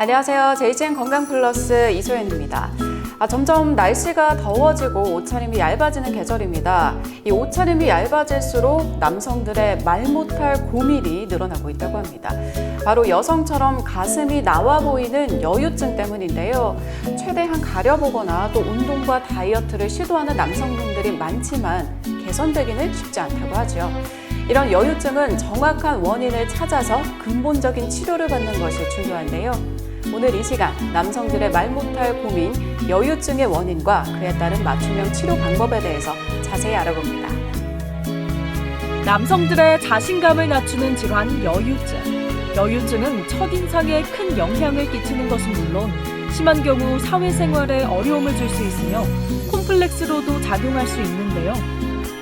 안녕하세요. JGN 건강플러스 이소연입니다. 점점 날씨가 더워지고 옷차림이 얇아지는 계절입니다. 이 옷차림이 얇아질수록 남성들의 말 못할 고민이 늘어나고 있다고 합니다. 바로 여성처럼 가슴이 나와 보이는 여유증 때문인데요. 최대한 가려보거나 또 운동과 다이어트를 시도하는 남성분들이 많지만 개선되기는 쉽지 않다고 하죠. 이런 여유증은 정확한 원인을 찾아서 근본적인 치료를 받는 것이 중요한데요. 오늘 이 시간 남성들의 말 못할 고민, 여유증의 원인과 그에 따른 맞춤형 치료 방법에 대해서 자세히 알아봅니다. 남성들의 자신감을 낮추는 질환 여유증. 여유증은 첫인상에 큰 영향을 끼치는 것은 물론 심한 경우 사회생활에 어려움을 줄 수 있으며 콤플렉스로도 작용할 수 있는데요.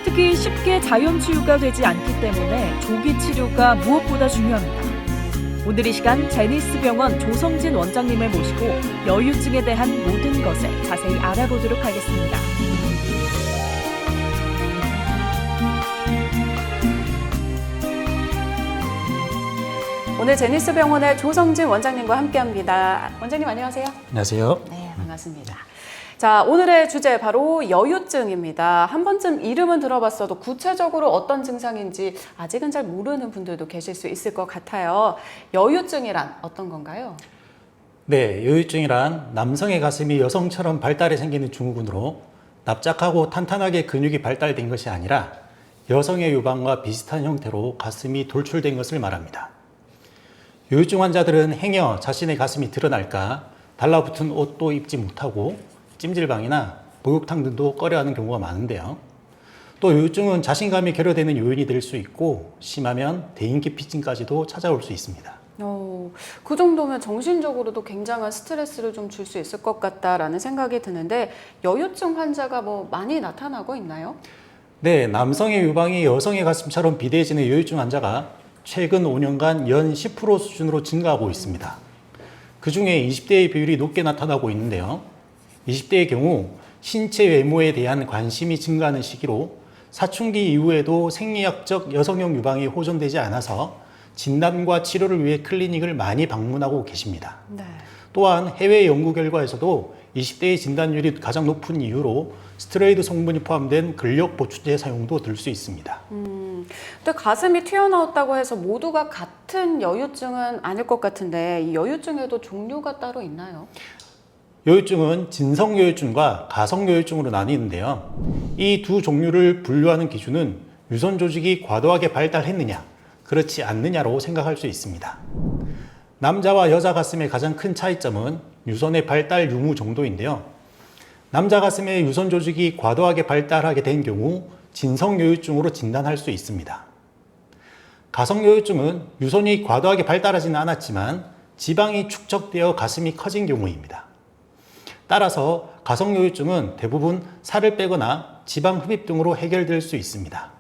특히 쉽게 자연치유가 되지 않기 때문에 조기 치료가 무엇보다 중요합니다. 오늘 이 시간 제니스 병원 조성진 원장님을 모시고 여유증에 대한 모든 것을 자세히 알아보도록 하겠습니다. 오늘 제니스 병원의 조성진 원장님과 함께합니다. 원장님 안녕하세요. 안녕하세요. 네, 반갑습니다. 자, 오늘의 주제 바로 여유증입니다. 한 번쯤 이름은 들어봤어도 구체적으로 어떤 증상인지 아직은 잘 모르는 분들도 계실 수 있을 것 같아요. 여유증이란 어떤 건가요? 네, 여유증이란 남성의 가슴이 여성처럼 발달해 생기는 증후군으로 납작하고 탄탄하게 근육이 발달된 것이 아니라 여성의 유방과 비슷한 형태로 가슴이 돌출된 것을 말합니다. 여유증 환자들은 행여 자신의 가슴이 드러날까 달라붙은 옷도 입지 못하고 찜질방이나 목욕탕 등도 꺼려하는 경우가 많은데요. 또 여유증은 자신감이 결여되는 요인이 될 수 있고 심하면 대인기피증까지도 찾아올 수 있습니다. 그 정도면 정신적으로도 굉장한 스트레스를 좀 줄 수 있을 것 같다라는 생각이 드는데 여유증 환자가 많이 나타나고 있나요? 네, 남성의 유방이 여성의 가슴처럼 비대해지는 여유증 환자가 최근 5년간 연 10% 수준으로 증가하고 있습니다. 그 중에 20대의 비율이 높게 나타나고 있는데요. 20대의 경우 신체 외모에 대한 관심이 증가하는 시기로 사춘기 이후에도 생리학적 여성형 유방이 호전되지 않아서 진단과 치료를 위해 클리닉을 많이 방문하고 계십니다. 네. 또한 해외 연구 결과에서도 20대의 진단율이 가장 높은 이유로 스테로이드 성분이 포함된 근력 보충제 사용도 들 수 있습니다. 근데 가슴이 튀어나왔다고 해서 모두가 같은 여유증은 아닐 것 같은데 이 여유증에도 종류가 따로 있나요? 여유증은 진성 여유증과 가성 여유증으로 나뉘는데요. 이 두 종류를 분류하는 기준은 유선 조직이 과도하게 발달했느냐, 그렇지 않느냐로 생각할 수 있습니다. 남자와 여자 가슴의 가장 큰 차이점은 유선의 발달 유무 정도인데요. 남자 가슴의 유선 조직이 과도하게 발달하게 된 경우 진성 여유증으로 진단할 수 있습니다. 가성 여유증은 유선이 과도하게 발달하지는 않았지만 지방이 축적되어 가슴이 커진 경우입니다. 따라서 가성 여유증은 대부분 살을 빼거나 지방 흡입 등으로 해결될 수 있습니다.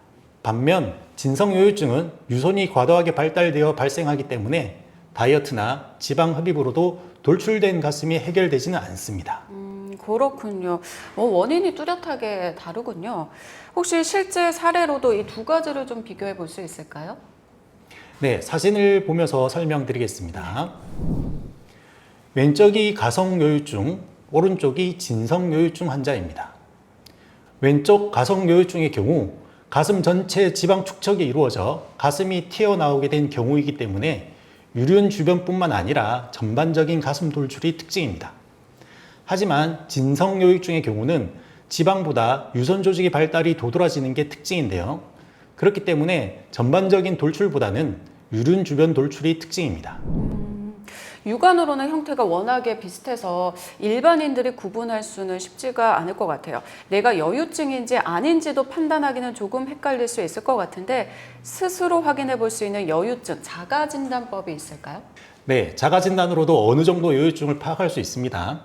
반면 진성 여유증은 유선이 과도하게 발달되어 발생하기 때문에 다이어트나 지방 흡입으로도 돌출된 가슴이 해결되지는 않습니다. 그렇군요. 원인이 뚜렷하게 다르군요. 혹시 실제 사례로도 이 두 가지를 좀 비교해 볼 수 있을까요? 네, 사진을 보면서 설명드리겠습니다. 왼쪽이 가성 여유증, 오른쪽이 진성 여유증 환자입니다. 왼쪽 가성 여유증의 경우 가슴 전체 지방 축적이 이루어져 가슴이 튀어나오게 된 경우이기 때문에 유륜 주변뿐만 아니라 전반적인 가슴 돌출이 특징입니다. 하지만 진성 여유증의 경우는 지방보다 유선 조직의 발달이 도드라지는 게 특징인데요. 그렇기 때문에 전반적인 돌출보다는 유륜 주변 돌출이 특징입니다. 육안으로는 형태가 워낙에 비슷해서 일반인들이 구분할 수는 쉽지가 않을 것 같아요. 내가 여유증인지 아닌지도 판단하기는 조금 헷갈릴 수 있을 것 같은데 스스로 확인해 볼 수 있는 여유증 자가진단법이 있을까요? 네, 자가진단으로도 어느 정도 여유증을 파악할 수 있습니다.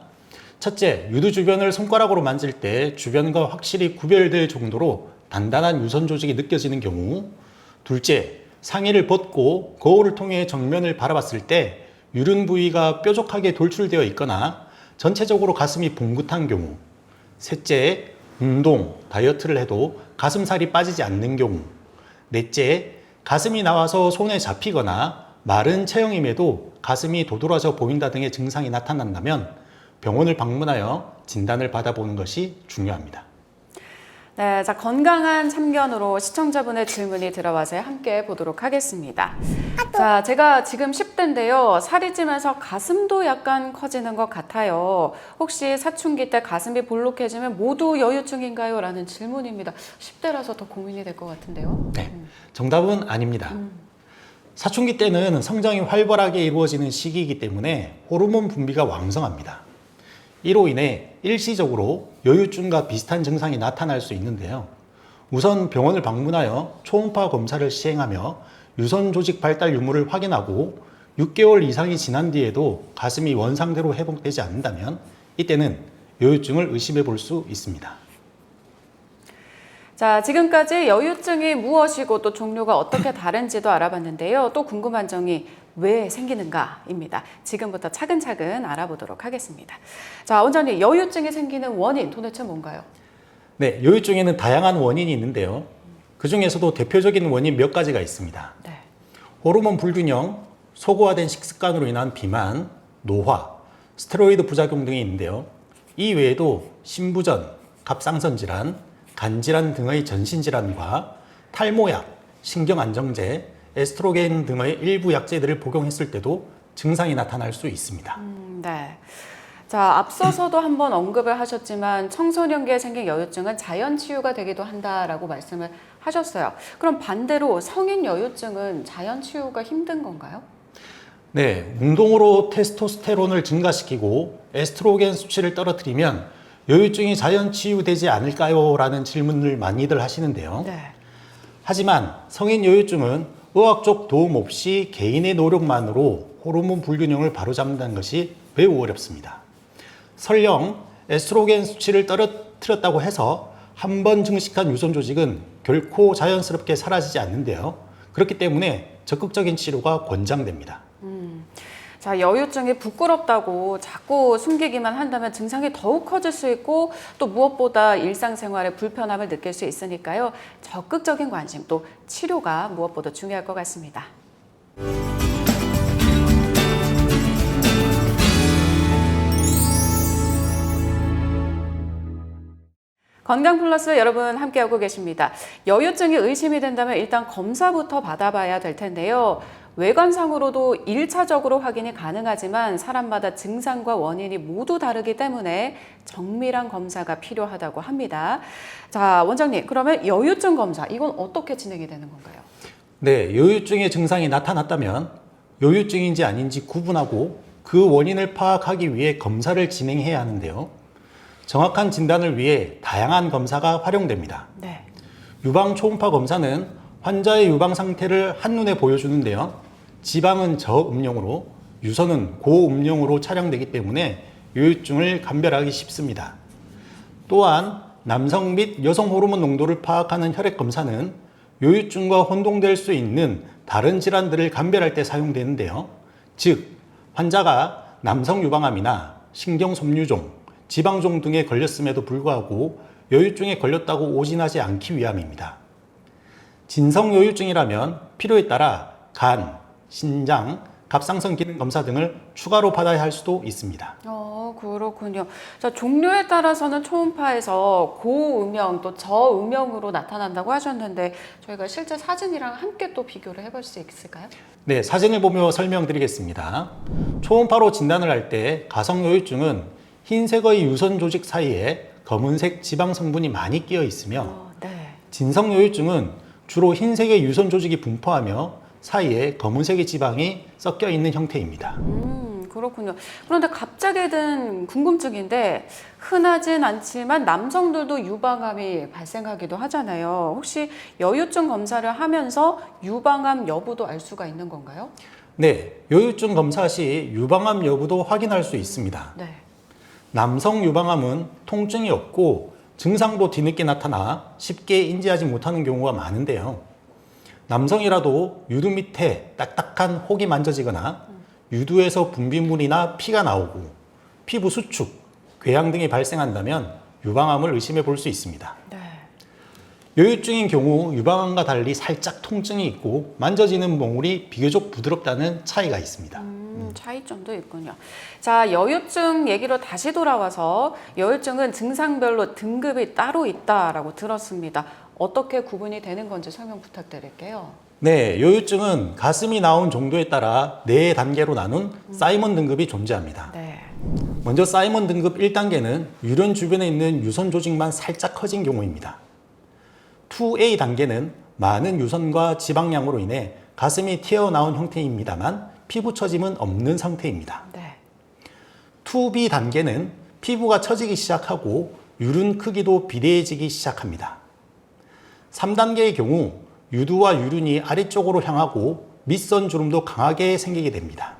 첫째, 유두 주변을 손가락으로 만질 때 주변과 확실히 구별될 정도로 단단한 유선 조직이 느껴지는 경우. 둘째, 상의를 벗고 거울을 통해 정면을 바라봤을 때 유륜 부위가 뾰족하게 돌출되어 있거나 전체적으로 가슴이 봉긋한 경우. 셋째, 운동, 다이어트를 해도 가슴살이 빠지지 않는 경우. 넷째, 가슴이 나와서 손에 잡히거나 마른 체형임에도 가슴이 도드라져 보인다 등의 증상이 나타난다면 병원을 방문하여 진단을 받아보는 것이 중요합니다. 네, 자, 건강한 참견으로 시청자분의 질문이 들어와서 함께 보도록 하겠습니다. 자, 제가 지금 10대인데요. 살이 찌면서 가슴도 약간 커지는 것 같아요. 혹시 사춘기 때 가슴이 볼록해지면 모두 여유증인가요? 라는 질문입니다. 10대라서 더 고민이 될 것 같은데요. 네, 정답은 아닙니다. 사춘기 때는 성장이 활발하게 이루어지는 시기이기 때문에 호르몬 분비가 왕성합니다. 이로 인해 일시적으로 여유증과 비슷한 증상이 나타날 수 있는데요. 우선 병원을 방문하여 초음파 검사를 시행하며 유선 조직 발달 유무를 확인하고 6개월 이상이 지난 뒤에도 가슴이 원상대로 회복되지 않는다면 이때는 여유증을 의심해 볼 수 있습니다. 자, 지금까지 여유증이 무엇이고 또 종류가 어떻게 다른지도 알아봤는데요. 또 궁금한 점이 왜 생기는가입니다. 지금부터 차근차근 알아보도록 하겠습니다. 자, 원장님, 여유증이 생기는 원인 도대체 뭔가요? 네, 여유증에는 다양한 원인이 있는데요. 그 중에서도 대표적인 원인 몇 가지가 있습니다. 네. 호르몬 불균형, 소고화된 식습관으로 인한 비만, 노화, 스테로이드 부작용 등이 있는데요. 이 외에도 신부전, 갑상선 질환, 간질환 등의 전신질환과 탈모약, 신경안정제, 에스트로겐 등의 일부 약제들을 복용했을 때도 증상이 나타날 수 있습니다. 네. 자, 앞서서도 한번 언급을 하셨지만 청소년기에 생긴 여유증은 자연 치유가 되기도 한다라고 말씀을 하셨어요. 그럼 반대로 성인 여유증은 자연 치유가 힘든 건가요? 네, 운동으로 테스토스테론을 증가시키고 에스트로겐 수치를 떨어뜨리면 여유증이 자연 치유되지 않을까요? 라는 질문을 많이들 하시는데요. 네. 하지만 성인 여유증은 의학적 도움 없이 개인의 노력만으로 호르몬 불균형을 바로잡는다는 것이 매우 어렵습니다. 설령 에스트로겐 수치를 떨어뜨렸다고 해서 한 번 증식한 유선 조직은 결코 자연스럽게 사라지지 않는데요. 그렇기 때문에 적극적인 치료가 권장됩니다. 자, 여유증이 부끄럽다고 자꾸 숨기기만 한다면 증상이 더욱 커질 수 있고 또 무엇보다 일상생활에 불편함을 느낄 수 있으니까요. 적극적인 관심 또 치료가 무엇보다 중요할 것 같습니다. 건강 플러스 여러분 함께하고 계십니다. 여유증이 의심이 된다면 일단 검사부터 받아봐야 될 텐데요. 외관상으로도 1차적으로 확인이 가능하지만 사람마다 증상과 원인이 모두 다르기 때문에 정밀한 검사가 필요하다고 합니다. 자, 원장님, 그러면 여유증 검사, 이건 어떻게 진행이 되는 건가요? 네, 여유증의 증상이 나타났다면 여유증인지 아닌지 구분하고 그 원인을 파악하기 위해 검사를 진행해야 하는데요. 정확한 진단을 위해 다양한 검사가 활용됩니다. 네. 유방 초음파 검사는 환자의 유방 상태를 한눈에 보여주는데요. 지방은 저음용으로, 유선은 고음용으로 촬영되기 때문에 여유증을 감별하기 쉽습니다. 또한 남성 및 여성 호르몬 농도를 파악하는 혈액 검사는 여유증과 혼동될 수 있는 다른 질환들을 감별할 때 사용되는데요. 즉, 환자가 남성 유방암이나 신경섬유종, 지방종 등에 걸렸음에도 불구하고 여유증에 걸렸다고 오진하지 않기 위함입니다. 진성여유증이라면 필요에 따라 간, 신장, 갑상선 기능 검사 등을 추가로 받아야 할 수도 있습니다. 그렇군요. 자, 종류에 따라서는 초음파에서 고음영 또 저음영으로 나타난다고 하셨는데 저희가 실제 사진이랑 함께 또 비교를 해볼 수 있을까요? 네, 사진을 보며 설명드리겠습니다. 초음파로 진단을 할 때 가성여유증은 흰색의 유선 조직 사이에 검은색 지방 성분이 많이 끼어 있으며 네. 진성여유증은 주로 흰색의 유선 조직이 분포하며 사이에 검은색의 지방이 섞여 있는 형태입니다. 그렇군요. 그런데 갑자기 든 궁금증인데 흔하진 않지만 남성들도 유방암이 발생하기도 하잖아요. 혹시 여유증 검사를 하면서 유방암 여부도 알 수가 있는 건가요? 네, 여유증 검사 시 유방암 여부도 확인할 수 있습니다. 네. 남성 유방암은 통증이 없고 증상도 뒤늦게 나타나 쉽게 인지하지 못하는 경우가 많은데요. 남성이라도 유두 밑에 딱딱한 혹이 만져지거나 유두에서 분비물이나 피가 나오고 피부 수축, 궤양 등이 발생한다면 유방암을 의심해 볼 수 있습니다. 네. 여유증인 경우 유방암과 달리 살짝 통증이 있고 만져지는 몽울이 비교적 부드럽다는 차이가 있습니다. 차이점도 있군요. 자, 여유증 얘기로 다시 돌아와서 여유증은 증상별로 등급이 따로 있다라고 들었습니다. 어떻게 구분이 되는 건지 설명 부탁드릴게요. 네, 여유증은 가슴이 나온 정도에 따라 4단계로 나눈 사이먼 등급이 존재합니다. 네. 먼저 사이먼 등급 1단계는 유련 주변에 있는 유선 조직만 살짝 커진 경우입니다. 2A 단계는 많은 유선과 지방량으로 인해 가슴이 튀어나온 형태입니다만 피부 처짐은 없는 상태입니다. 네. 2B 단계는 피부가 처지기 시작하고 유륜 크기도 비대해지기 시작합니다. 3단계의 경우 유두와 유륜이 아래쪽으로 향하고 밑선 주름도 강하게 생기게 됩니다.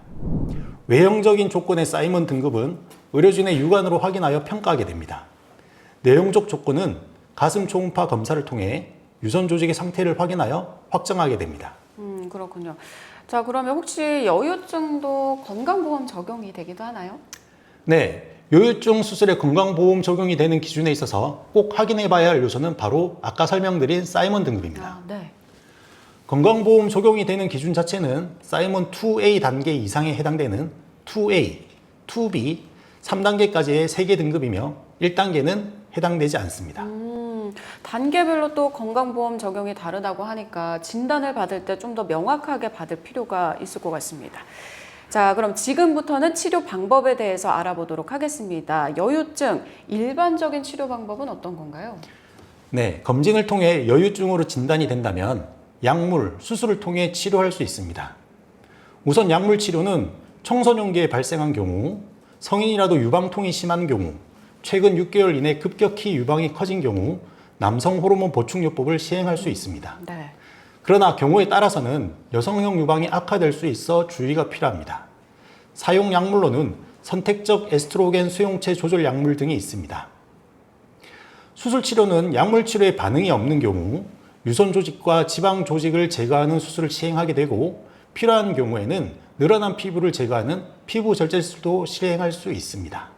외형적인 조건의 사이먼 등급은 의료진의 육안으로 확인하여 평가하게 됩니다. 내용적 조건은 가슴 초음파 검사를 통해 유선 조직의 상태를 확인하여 확정하게 됩니다. 그렇군요. 자, 그러면 혹시 여유증도 건강보험 적용이 되기도 하나요? 네, 여유증 수술에 건강보험 적용이 되는 기준에 있어서 꼭 확인해 봐야 할 요소는 바로 아까 설명드린 사이먼 등급입니다. 아, 네. 건강보험 적용이 되는 기준 자체는 사이먼 2A 단계 이상에 해당되는 2A, 2B, 3단계까지의 3개 등급이며 1단계는 해당되지 않습니다. 단계별로 또 건강보험 적용이 다르다고 하니까 진단을 받을 때 좀 더 명확하게 받을 필요가 있을 것 같습니다. 자, 그럼 지금부터는 치료 방법에 대해서 알아보도록 하겠습니다. 여유증, 일반적인 치료 방법은 어떤 건가요? 네, 검진을 통해 여유증으로 진단이 된다면 약물, 수술을 통해 치료할 수 있습니다. 우선 약물 치료는 청소년기에 발생한 경우, 성인이라도 유방통이 심한 경우, 최근 6개월 이내 급격히 유방이 커진 경우 남성 호르몬 보충요법을 시행할 수 있습니다. 네. 그러나 경우에 따라서는 여성형 유방이 악화될 수 있어 주의가 필요합니다. 사용 약물로는 선택적 에스트로겐 수용체 조절 약물 등이 있습니다. 수술 치료는 약물 치료에 반응이 없는 경우 유선 조직과 지방 조직을 제거하는 수술을 시행하게 되고 필요한 경우에는 늘어난 피부를 제거하는 피부 절제술도 시행할 수 있습니다.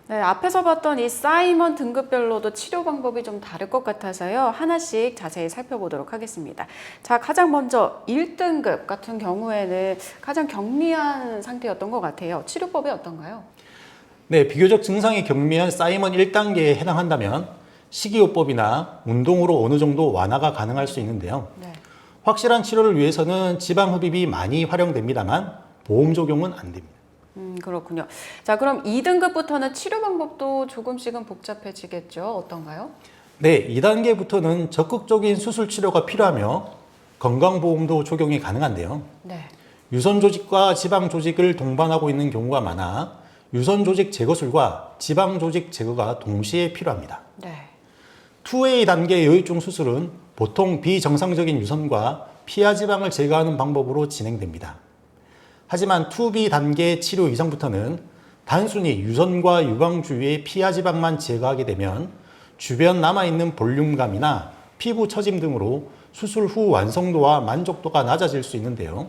네, 앞에서 봤던 이 사이먼 등급별로도 치료 방법이 좀 다를 것 같아서요. 하나씩 자세히 살펴보도록 하겠습니다. 자, 가장 먼저 1등급 같은 경우에는 가장 경미한 상태였던 것 같아요. 치료법이 어떤가요? 네, 비교적 증상이 경미한 사이먼 1단계에 해당한다면 식이요법이나 운동으로 어느 정도 완화가 가능할 수 있는데요. 네. 확실한 치료를 위해서는 지방 흡입이 많이 활용됩니다만 보험 적용은 안 됩니다. 그렇군요. 자, 그럼 2등급부터는 치료 방법도 조금씩은 복잡해지겠죠? 어떤가요? 네, 2단계부터는 적극적인 수술 치료가 필요하며 건강보험도 적용이 가능한데요. 네. 유선 조직과 지방 조직을 동반하고 있는 경우가 많아 유선 조직 제거술과 지방 조직 제거가 동시에 필요합니다. 네. 2A 단계 여유증 수술은 보통 비정상적인 유선과 피하 지방을 제거하는 방법으로 진행됩니다. 하지만 2B 단계 치료 이상부터는 단순히 유선과 유방 주위의 피하 지방만 제거하게 되면 주변 남아있는 볼륨감이나 피부 처짐 등으로 수술 후 완성도와 만족도가 낮아질 수 있는데요.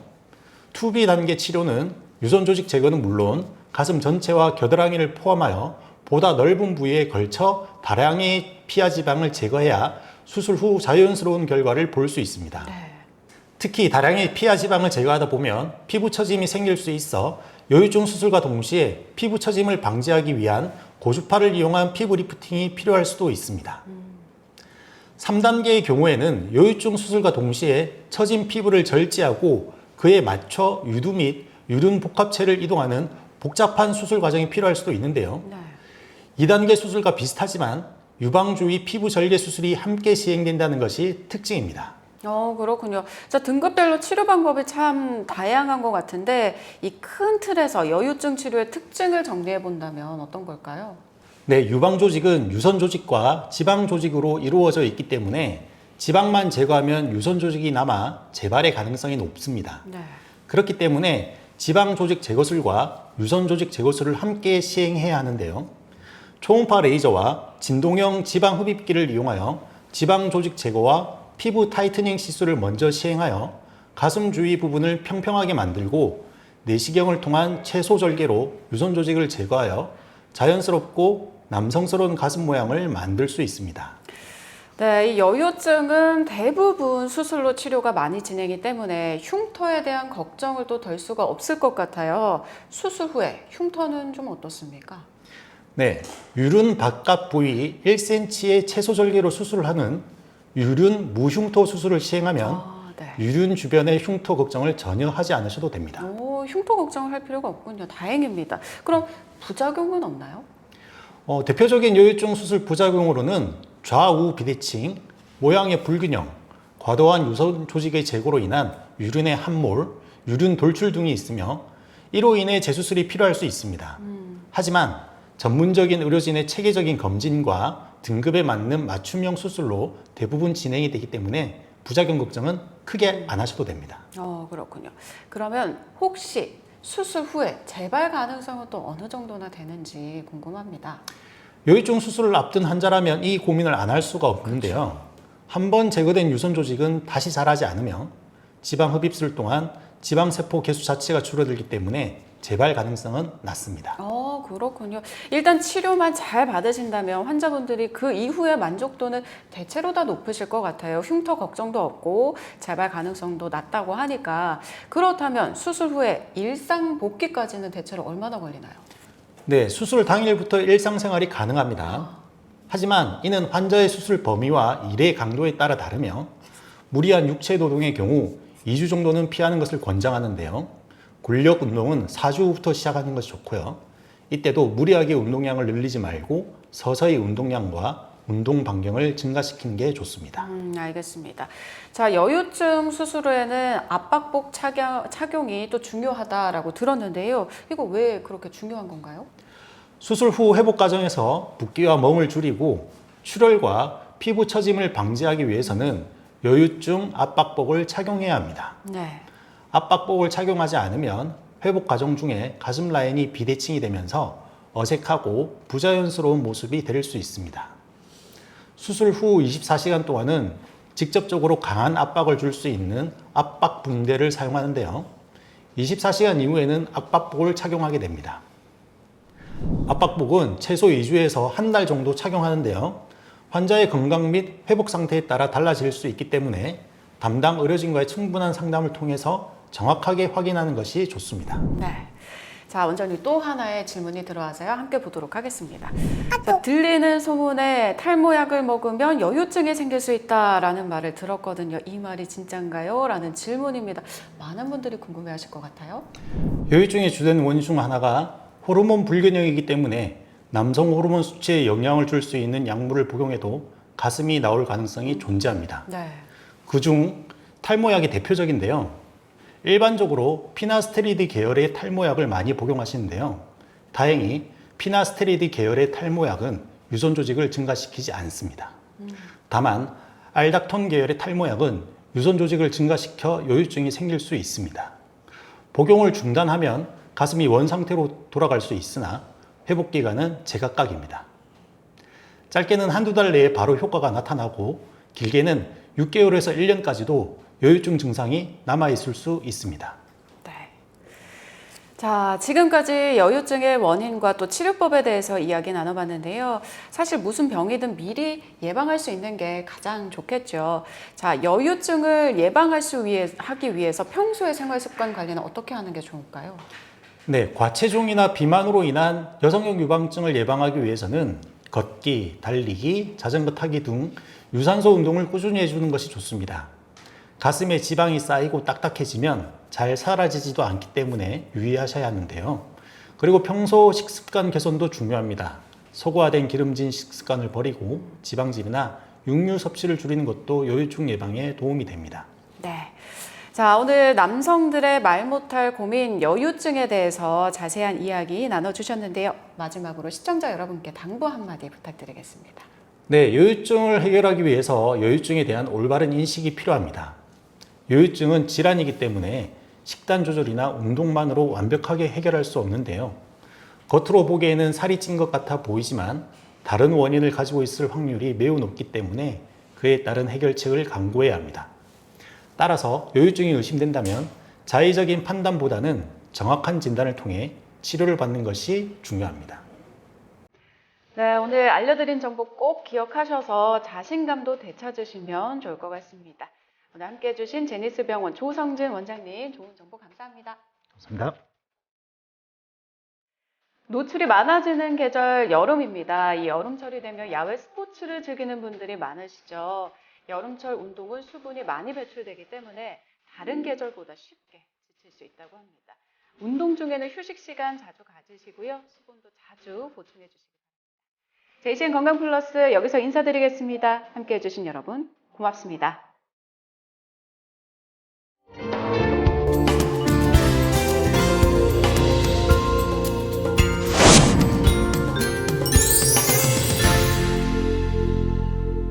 2B 단계 치료는 유선 조직 제거는 물론 가슴 전체와 겨드랑이를 포함하여 보다 넓은 부위에 걸쳐 다량의 피하 지방을 제거해야 수술 후 자연스러운 결과를 볼 수 있습니다. 네. 특히 다량의 피하 지방을 제거하다 보면 피부 처짐이 생길 수 있어 여유증 수술과 동시에 피부 처짐을 방지하기 위한 고주파를 이용한 피부 리프팅이 필요할 수도 있습니다. 3단계의 경우에는 여유증 수술과 동시에 처진 피부를 절제하고 그에 맞춰 유두 및 유륜 복합체를 이동하는 복잡한 수술 과정이 필요할 수도 있는데요. 네. 2단계 수술과 비슷하지만 유방 주위 피부 절개 수술이 함께 시행된다는 것이 특징입니다. 그렇군요. 자, 등급별로 치료 방법이 참 다양한 것 같은데 이 큰 틀에서 여유증 치료의 특징을 정리해 본다면 어떤 걸까요? 네, 유방 조직은 유선 조직과 지방 조직으로 이루어져 있기 때문에 지방만 제거하면 유선 조직이 남아 재발의 가능성이 높습니다. 네. 그렇기 때문에 지방 조직 제거술과 유선 조직 제거술을 함께 시행해야 하는데요. 초음파 레이저와 진동형 지방 흡입기를 이용하여 지방 조직 제거와 피부 타이트닝 시술을 먼저 시행하여 가슴 주위 부분을 평평하게 만들고 내시경을 통한 채소 절개로 유선 조직을 제거하여 자연스럽고 남성스러운 가슴 모양을 만들 수 있습니다. 네, 이 여유증은 대부분 수술로 치료가 많이 진행이 때문에 흉터에 대한 걱정을 또 덜 수가 없을 것 같아요. 수술 후에 흉터는 좀 어떻습니까? 네, 유륜 바깥 부위 1cm의 채소 절개로 수술을 하는 유륜 무흉터 수술을 시행하면 네. 유륜 주변의 흉터 걱정을 전혀 하지 않으셔도 됩니다. 흉터 걱정을 할 필요가 없군요. 다행입니다. 그럼 부작용은 없나요? 대표적인 여유증 수술 부작용으로는 좌우 비대칭, 모양의 불균형, 과도한 유선 조직의 제거로 인한 유륜의 함몰, 유륜 돌출 등이 있으며 이로 인해 재수술이 필요할 수 있습니다. 하지만 전문적인 의료진의 체계적인 검진과 등급에 맞는 맞춤형 수술로 대부분 진행이 되기 때문에 부작용 걱정은 크게 안 하셔도 됩니다. 그렇군요. 그러면 혹시 수술 후에 재발 가능성은 또 어느 정도나 되는지 궁금합니다. 여유증 수술을 앞둔 환자라면 이 고민을 안 할 수가 없는데요. 한 번 제거된 유선 조직은 다시 자라지 않으며 지방 흡입술 동안 지방세포 개수 자체가 줄어들기 때문에 재발 가능성은 낮습니다. 그렇군요. 일단 치료만 잘 받으신다면 환자분들이 그 이후에 만족도는 대체로 다 높으실 것 같아요. 흉터 걱정도 없고 재발 가능성도 낮다고 하니까. 그렇다면 수술 후에 일상 복귀까지는 대체로 얼마나 걸리나요? 네, 수술 당일부터 일상생활이 가능합니다. 하지만 이는 환자의 수술 범위와 일의 강도에 따라 다르며 무리한 육체 노동의 경우 2주 정도는 피하는 것을 권장하는데요. 근력 운동은 4주 후부터 시작하는 것이 좋고요. 이때도 무리하게 운동량을 늘리지 말고 서서히 운동량과 운동 반경을 증가시키는 게 좋습니다. 알겠습니다. 자, 여유증 수술 후에는 압박복 착용이 또 중요하다라고 들었는데요. 이거 왜 그렇게 중요한 건가요? 수술 후 회복 과정에서 붓기와 멍을 줄이고 출혈과 피부 처짐을 방지하기 위해서는 여유증 압박복을 착용해야 합니다. 네. 압박복을 착용하지 않으면 회복 과정 중에 가슴 라인이 비대칭이 되면서 어색하고 부자연스러운 모습이 될 수 있습니다. 수술 후 24시간 동안은 직접적으로 강한 압박을 줄 수 있는 압박 붕대를 사용하는데요. 24시간 이후에는 압박복을 착용하게 됩니다. 압박복은 최소 2주에서 한 달 정도 착용하는데요. 환자의 건강 및 회복 상태에 따라 달라질 수 있기 때문에 담당 의료진과의 충분한 상담을 통해서 정확하게 확인하는 것이 좋습니다. 네. 자, 원장님 또 하나의 질문이 들어와서요. 함께 보도록 하겠습니다. 자, 들리는 소문에 탈모약을 먹으면 여유증이 생길 수 있다라는 말을 들었거든요. 이 말이 진짠가요? 라는 질문입니다. 많은 분들이 궁금해하실 것 같아요. 여유증의 주된 원인 중 하나가 호르몬 불균형이기 때문에 남성 호르몬 수치에 영향을 줄 수 있는 약물을 복용해도 가슴이 나올 가능성이 존재합니다. 네. 그중 탈모약이 대표적인데요. 일반적으로 피나스테리드 계열의 탈모약을 많이 복용하시는데요. 다행히 피나스테리드 계열의 탈모약은 유선 조직을 증가시키지 않습니다. 다만 알닥톤 계열의 탈모약은 유선 조직을 증가시켜 여유증이 생길 수 있습니다. 복용을 중단하면 가슴이 원상태로 돌아갈 수 있으나 회복 기간은 제각각입니다. 짧게는 한두 달 내에 바로 효과가 나타나고 길게는 6개월에서 1년까지도 여유증 증상이 남아있을 수 있습니다. 네. 자, 지금까지 여유증의 원인과 또 치료법에 대해서 이야기 나눠봤는데요. 사실 무슨 병이든 미리 예방할 수 있는 게 가장 좋겠죠. 자, 여유증을 하기 위해서 평소의 생활 습관 관리는 어떻게 하는 게 좋을까요? 네, 과체중이나 비만으로 인한 여성형 유방증을 예방하기 위해서는 걷기, 달리기, 자전거 타기 등 유산소 운동을 꾸준히 해주는 것이 좋습니다. 가슴에 지방이 쌓이고 딱딱해지면 잘 사라지지도 않기 때문에 유의하셔야 하는데요. 그리고 평소 식습관 개선도 중요합니다. 소고화된 기름진 식습관을 버리고 지방질이나 육류 섭취를 줄이는 것도 여유증 예방에 도움이 됩니다. 네. 자, 오늘 남성들의 말 못할 고민 여유증에 대해서 자세한 이야기 나눠주셨는데요. 마지막으로 시청자 여러분께 당부 한마디 부탁드리겠습니다. 네, 여유증을 해결하기 위해서 여유증에 대한 올바른 인식이 필요합니다. 여유증은 질환이기 때문에 식단 조절이나 운동만으로 완벽하게 해결할 수 없는데요. 겉으로 보기에는 살이 찐 것 같아 보이지만 다른 원인을 가지고 있을 확률이 매우 높기 때문에 그에 따른 해결책을 강구해야 합니다. 따라서 여유증이 의심된다면 자의적인 판단보다는 정확한 진단을 통해 치료를 받는 것이 중요합니다. 네, 오늘 알려드린 정보 꼭 기억하셔서 자신감도 되찾으시면 좋을 것 같습니다. 오늘 함께해 주신 제니스병원 조성진 원장님 좋은 정보 감사합니다. 감사합니다. 노출이 많아지는 계절 여름입니다. 이 여름철이 되면 야외 스포츠를 즐기는 분들이 많으시죠. 여름철 운동은 수분이 많이 배출되기 때문에 다른 계절보다 쉽게 지칠 수 있다고 합니다. 운동 중에는 휴식 시간 자주 가지시고요. 수분도 자주 보충해 주시기 바랍니다. JCN 건강 플러스 여기서 인사드리겠습니다. 함께해 주신 여러분 고맙습니다.